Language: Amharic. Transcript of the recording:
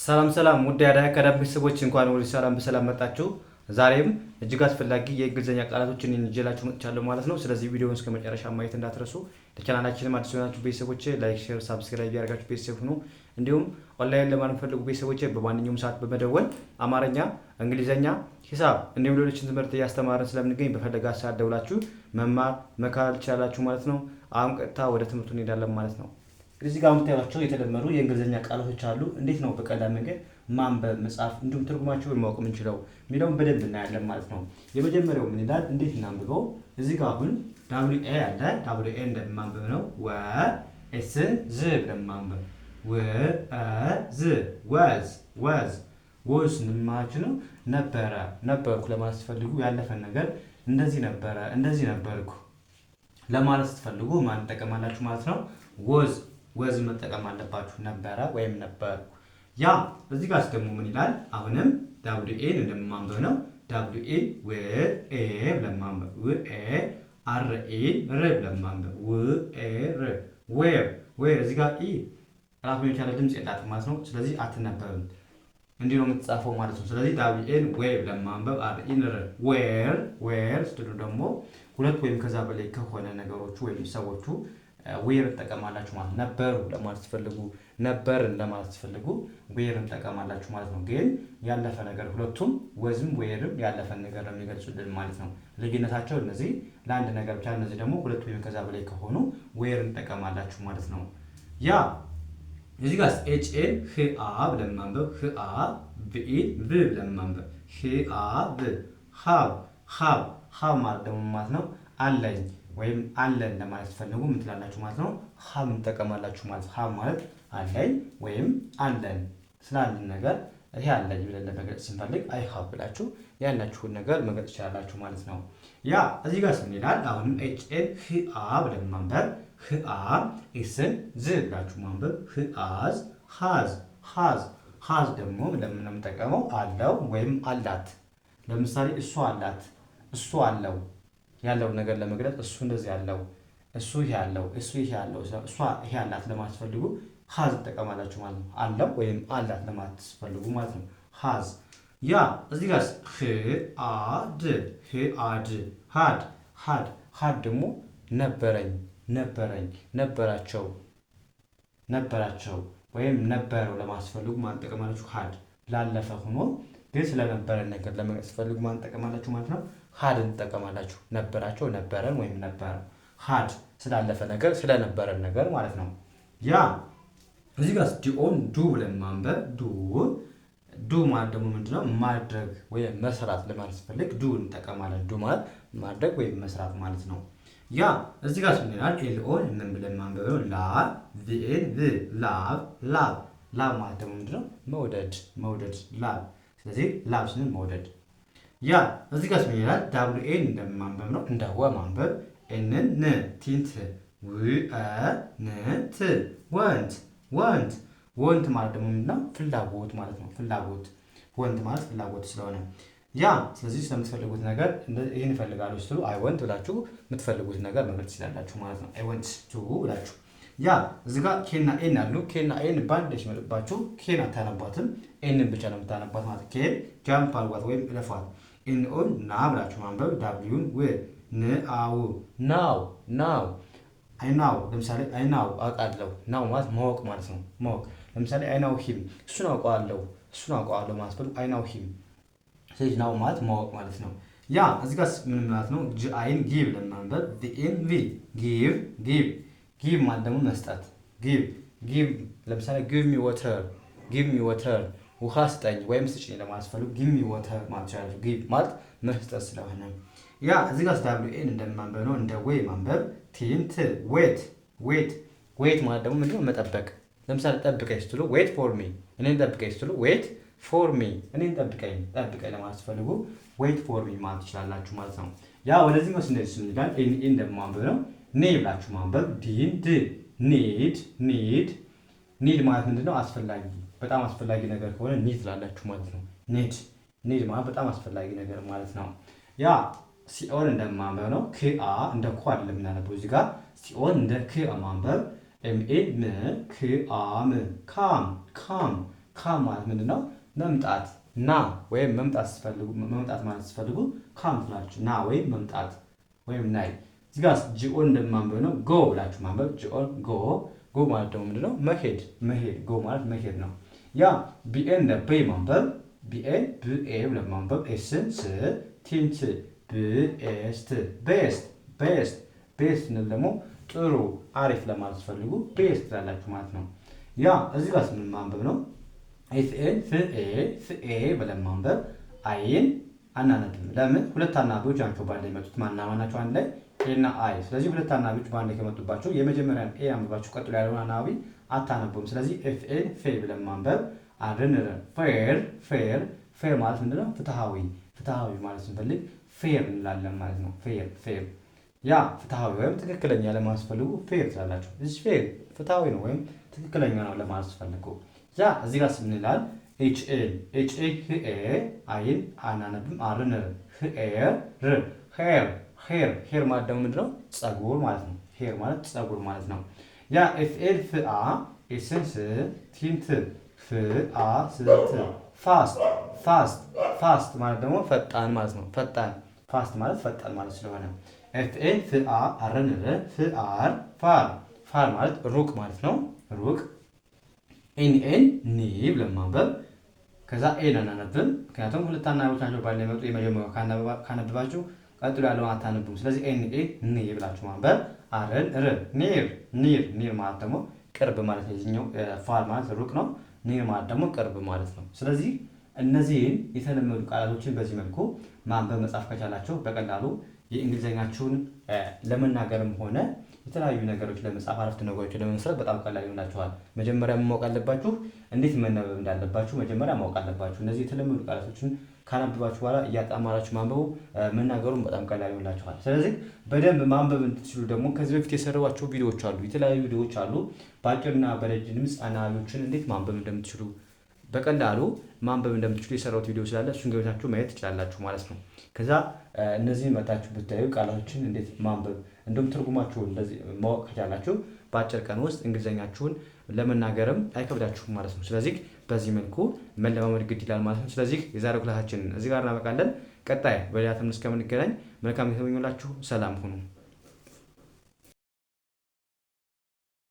ሰላም ሰላም ውድ የአዳይ አካዳሚ ቤተሰቦች እንኳን ወደ ሰላም በሰላም መጣችሁ። ዛሬም እጅግ አስፈላጊ የእንግሊዝኛ ቃላቶችን ይዤላችሁ መጥቻለሁ ማለት ነው። ስለዚህ ቪዲዮውን እስከ መጨረሻ ማየት እንዳትረሱ። ለቻናላችንም አዲስ የሆናችሁ ቤተሰቦች ላይክ፣ ሼር፣ ሳብስክራይብ ያደርጋችሁ ቤተሰብ ሁኑ። እንዲሁም ኦንላይን ለማንፈልጉ ቤተሰቦች በማንኛውም ሰዓት በመደወል አማርኛ፣ እንግሊዝኛ፣ ሂሳብ እንዲሁም ሌሎችን ትምህርት እያስተማረን ስለምንገኝ በፈለጋ ሰዓት ደውላችሁ መማር መካር ትችላላችሁ ማለት ነው። አሁን ቀጥታ ወደ ትምህርቱ እንሄዳለን ማለት ነው። እዚህ ጋር የምታዩቸው የተለመዱ የእንግሊዝኛ ቃላቶች አሉ። እንዴት ነው በቀላል መንገድ ማንበብ መጻፍ እንዲሁም ትርጉማቸውን ማወቅ የምንችለው የሚለውን በደንብ እናያለን ማለት ነው። የመጀመሪያው ምን ይላል? እንዴት እናንብበው? እዚህ ጋር አሁን ዳብሊው ኤ አለ። ዳብሊው ኤ እንደማንበብ ነው። ወ ኤስን ዝ ብለን ማንበብ ወ ዝ ወዝ ወዝ ወዝ ማለት ነው። ነበረ ነበርኩ ለማለት ስትፈልጉ ያለፈን ነገር እንደዚህ ነበረ እንደዚህ ነበርኩ ለማለት ስትፈልጉ ማን ትጠቀማላችሁ ማለት ነው? ወዝ ወዝ መጠቀም አለባችሁ። ነበረ ወይም ነበርኩ። ያ እዚህ ጋር ደግሞ ምን ይላል? አሁንም ዳብሊው ኤን እንደማንበብ ነው። ዳብሊው ኤ ወ ኤ ብለን ማንበብ ው ኤ አር ኤ ር ብለን ማንበብ ው ኤ ር ዌር ዌር። እዚህ ጋር ኢ ራሱን የቻለ ድምፅ የላትም ማለት ነው። ስለዚህ አትነበብም፣ እንዲህ ነው የምትጻፈው ማለት ነው። ስለዚህ ዳብሊው ኤን ዌር ብለን ማንበብ አር ኢን ር ዌር ዌር ስትሉ ደግሞ ሁለት ወይም ከዛ በላይ ከሆነ ነገሮቹ ወይም ሰዎቹ ዌር እንጠቀማላችሁ ማለት ነበሩ ለማለት ትፈልጉ ነበርን ለማለት ትፈልጉ ዌር እንጠቀማላችሁ ማለት ነው። ግን ያለፈ ነገር ሁለቱም ወዝም ዌርም ያለፈን ነገር ነው የሚገልጹልን ማለት ነው። ልዩነታቸው እነዚህ ለአንድ ነገር ብቻ፣ እነዚህ ደግሞ ሁለት ወይም ከዛ በላይ ከሆኑ ዌር እንጠቀማላችሁ ማለት ነው። ያ እዚህ ጋር ኤች ኤን ህ አ ብለን ማንበብ ህ አ ቪ ብ ብለን ማንበብ ህ አ ብ ሃብ ሃብ ሃብ ማለት ደግሞ ማለት ነው አለኝ ወይም አለን ለማለት ፈልጉ ምን ትላላችሁ ማለት ነው? ሀብ እንጠቀማላችሁ ማለት ነው። ሀብ ማለት አለኝ ወይም አለን ስላለን ነገር ይሄ አለኝ ብለን ለመግለጽ ስንፈልግ አይ ሀብ ብላችሁ ያላችሁን ነገር መግለጽ ትችላላችሁ ማለት ነው። ያ እዚህ ጋር ስም ይላል። አሁንም ኤች ኤን ህ አ ብለን ማንበብ ህ አ ኤስን ዝ ብላችሁ ማንበብ ህ አዝ ሃዝ ሃዝ ሃዝ ደግሞ ለምን ነው የምንጠቀመው? አለው ወይም አላት። ለምሳሌ እሱ አላት፣ እሱ አለው ያለው ነገር ለመግለጽ እሱ እንደዚህ ያለው እሱ ይሄ ያለው እሱ ይሄ ያለው እሷ ይሄ ያላት ለማለት ፈልጉ ሃዝ ተጠቀማላችሁ ማለት ነው። አለው ወይም አላት ለማለት ፈልጉ ማለት ነው። ሃዝ ያ እዚህ ጋር ህ አ ድ ህ አ ድ ሃድ ሃድ ሃድ ደግሞ ነበረኝ ነበረኝ ነበራቸው ነበራቸው ወይም ነበረው ለማለት ፈልጉ ማን ተጠቀማላችሁ? ሃድ ላለፈ ሆኖ ግን ስለነበረን ነገር ለመግለጽ ፈልጉ ማን ተጠቀማላችሁ ማለት ነው? ሃድ እንጠቀማላችሁ። ነበራቸው ነበረን ወይም ነበረ። ሃድ ስላለፈ ነገር ስለነበረን ነገር ማለት ነው። ያ እዚህ ጋር ዲኦን ዱ ብለን ማንበብ ዱ ማለት ደግሞ ምንድነው? ማድረግ ወይም መስራት ለማለት ፈልግ ዱ እንጠቀማለን። ዱ ማለት ማድረግ ወይም መስራት ማለት ነው። ያ እዚህ ጋር ስንላል ኤልኦን ምን ብለን ማንበብ ነው? ላ ቪኤን ቭ ላቭ ላቭ ላቭ ማለት ደግሞ ምንድነው? መውደድ መውደድ ላቭ። ስለዚህ ላቭ ስንል መውደድ። ያ እዚህ ጋር ምን ይላል? ዳብሊው ኤን እንደማንበብ ነው። እንደ ወ ማንበብ ኤንን ን ቲንት ው አ ን ት ወንት ወንት ወንት ማለት ደግሞ ምንድነው? ፍላጎት ማለት ነው። ፍላጎት ወንት ማለት ፍላጎት ስለሆነ ያ ስለዚህ ስለምትፈልጉት ነገር ይሄን እፈልጋለሁ ስትሉ አይ ወንት ብላችሁ የምትፈልጉት ነገር መግለጽ ትችላላችሁ ማለት ነው። አይ ወንት ቱ ብላችሁ ያ እዚህ ጋር ኬና ኤን አሉ። ኬና ኤን ባንድ ሲመጣባችሁ ኬን አታነቧትም፣ ኤንን ብቻ ነው የምታነቧት ማለት ኬን ጃምፕ አልጓት ወይም እለፏት። ኤን ኦን ና ብላችሁ ማንበብ ዳብሊውን ው ን አው ናው ናው አይ ናው። ለምሳሌ አይ ናው አውቃለሁ። ናው ማለት ማወቅ ማለት ነው። ማወቅ ለምሳሌ አይ ናው ሂም እሱን አውቀዋለሁ፣ እሱን አውቀዋለሁ ማለት ነው። አይ ናው ሂም ስለዚህ ናው ማለት ማወቅ ማለት ነው። ያ እዚህ ጋር ምን ማለት ነው? ጂ አይን ጊቭ ብለን ማንበብ ዲኤን ቪ ጊቭ ጊቭ ጊቭ ማለት ደግሞ መስጠት። ጊቭ ጊቭ ለምሳሌ ጊቭ ሚ ዋተር ጊቭ ሚ ዋተር ውሃ ስጠኝ ወይም ስጭኝ ለማለት ፈልጉ ጊቭ ሚ ዋተር ማለት ይችላል። ጊቭ ማለት መስጠት ስለሆነ ያ እዚህ ጋር ዳብሊው ኤን እንደማንበብ ነው። እንደ ዌይ ማንበብ ቲንት ዌት ዌት ዌት ማለት ደግሞ ምንድነው? መጠበቅ። ለምሳሌ ጠብቀኝ ስትሉ ዌት ፎር ሚ፣ እኔን ጠብቀኝ ስትሉ ዌት ፎር ሚ፣ እኔን ጠብቀኝ ጠብቀኝ ለማለት ፈልጉ ዌት ፎር ሚ ማለት ትችላላችሁ ማለት ነው። ያ ወደዚህ ነው ስንል ኤን እንደማንበብ ነው። ኔ ብላችሁ ማንበብ ዲን ድ ኒድ ኒድ ኒድ ማለት ምንድነው? አስፈላጊ በጣም አስፈላጊ ነገር ከሆነ ኒድ ትላላችሁ ማለት ነው። ኒድ ኒድ ማለት በጣም አስፈላጊ ነገር ማለት ነው። ያ ሲኦን እንደማንበብ ነው። ክአ እንደ ኮ አይደለም የምናነበው እዚህ ጋር ሲኦን እንደ ክ ማንበብ ኤምኤ ም ክአም ካም ካም ካም ማለት ምንድነው? መምጣት ና ወይም መምጣት ስትፈልጉ መምጣት ማለት ስትፈልጉ ካም ትላችሁ ና ወይም መምጣት ወይም ናይ። እዚህ ጋር ጂኦን እንደማንበብ ነው። ጎ ብላችሁ ማንበብ ጂኦን ጎ። ጎ ማለት ደግሞ ምንድነው? መሄድ መሄድ። ጎ ማለት መሄድ ነው። ያ ቢኤን እንደ ቤ ማንበብ ቢኤን ብኤ ብለን ማንበብ ኤስን ስ ቲን ት ብኤስት ቤስት ቤስት ቤስት እንል ደግሞ ጥሩ አሪፍ ለማለት ስትፈልጉ ቤስት ትላላችሁ ማለት ነው። ያ እዚህ ጋር ምን ማንበብ ነው? ኤፍኤን ፍኤ ፍኤ ብለን ማንበብ አይን አናነብም። ለምን? ሁለት አናባቢዎች ናቸው በአንድ ላይ የመጡት። ማና ማናቸው? አንድ ላይ ኤ እና አይ። ስለዚህ ሁለት አናባቢዎች በአንድ ላይ ከመጡባቸው የመጀመሪያን ኤ አንብባችሁ ቀጥሎ ያለውን አናባቢ አታነቡም። ስለዚህ ኤፍኤን ፌ ብለን ማንበብ አርንር ፌር ፌር ፌር ማለት ምንድነው? ፍትሃዊ ፍትሃዊ ማለት ስንፈልግ ፌር እንላለን ማለት ነው። ፌር ፌር ያ ፍትሃዊ ወይም ትክክለኛ ለማለት ፈልጉ ፌር ትላላችሁ። እዚህ ፌር ፍትሃዊ ነው ወይም ትክክለኛ ነው ለማለት ፈልጉ። ያ እዚህ ጋር ምን ይላል? ኤችኤል ኤችኤል ህኤ አይን አናነብም አርንር ህኤር ር ሄር ሄር ሄር ማለት ደግሞ ምንድነው? ጸጉር ማለት ነው። ሄር ማለት ጸጉር ማለት ነው። ያ ኤፍኤል ፍአ ኤሰንስ ቲንት ፍአ ስት ፋስት ፋስት ፋስት ማለት ደግሞ ፈጣን ማለት ነው። ፈጣን ፋስት ማለት ፈጣን ማለት ስለሆነ ኤፍኤል ፍአ አርንር ፍአር ፋር ፋር ማለት ሩቅ ማለት ነው። ሩቅ ኤንኤን ኒ ብለን ማንበብ ከዛ ኤን አናነብም። ምክንያቱም ሁለት አናባቢዎች ናቸው ባለ የመጡ የመጀመሪያው ካነበባችሁ ቀጥሎ ያለውን አታነቡም። ስለዚህ ኤንኤን ኒ ብላችሁ ማንበብ አረን ር ኒር ኒር ኒር ማለት ደግሞ ቅርብ ማለት ነው። የዚህኛው ፋር ማለት ሩቅ ነው። ኒር ማለት ደግሞ ቅርብ ማለት ነው። ስለዚህ እነዚህን የተለመዱ ቃላቶችን በዚህ መልኩ ማንበብ መጻፍ ከቻላችሁ በቀላሉ የእንግሊዘኛችሁን ለመናገርም ሆነ የተለያዩ ነገሮች ለመጻፍ አረፍተ ነገሮችን ለመመስረት በጣም ቀላል ይሆንላችኋል። መጀመሪያ ማወቅ አለባችሁ እንዴት መነበብ እንዳለባችሁ መጀመሪያ ማወቅ አለባችሁ። እነዚህ የተለመዱ ቃላቶችን ካነበባችሁ በኋላ እያጣማራችሁ ማንበቡ መናገሩን በጣም ቀላል ይሆንላችኋል። ስለዚህ በደንብ ማንበብ እንድትችሉ ደግሞ ከዚህ በፊት የሰራኋቸው ቪዲዮዎች አሉ፣ የተለያዩ ቪዲዮዎች አሉ። በአጭርና በረጅም ድምፅ አናባቢዎችን እንዴት ማንበብ እንደምትችሉ በቀላሉ ማንበብ እንደምትችሉ የሰራሁት ቪዲዮ ስላለ እሱን ገብታችሁ ማየት ትችላላችሁ ማለት ነው። ከዛ እነዚህን መጣችሁ ብታዩ ቃላቶችን እንዴት ማንበብ እንደውም ትርጉማችሁን እንደዚህ ማወቅ ከቻላችሁ በአጭር ቀን ውስጥ እንግሊዘኛችሁን ለመናገርም አይከብዳችሁም ማለት ነው። ስለዚህ በዚህ መልኩ መለማመድ ግድ ይላል ማለት ነው። ስለዚህ የዛሬው ክላሳችንን እዚህ ጋር እናበቃለን። ቀጣይ በሌላ ትምህርት እስከምንገናኝ መልካም ጊዜ ተመኘሁላችሁ። ሰላም ሁኑ።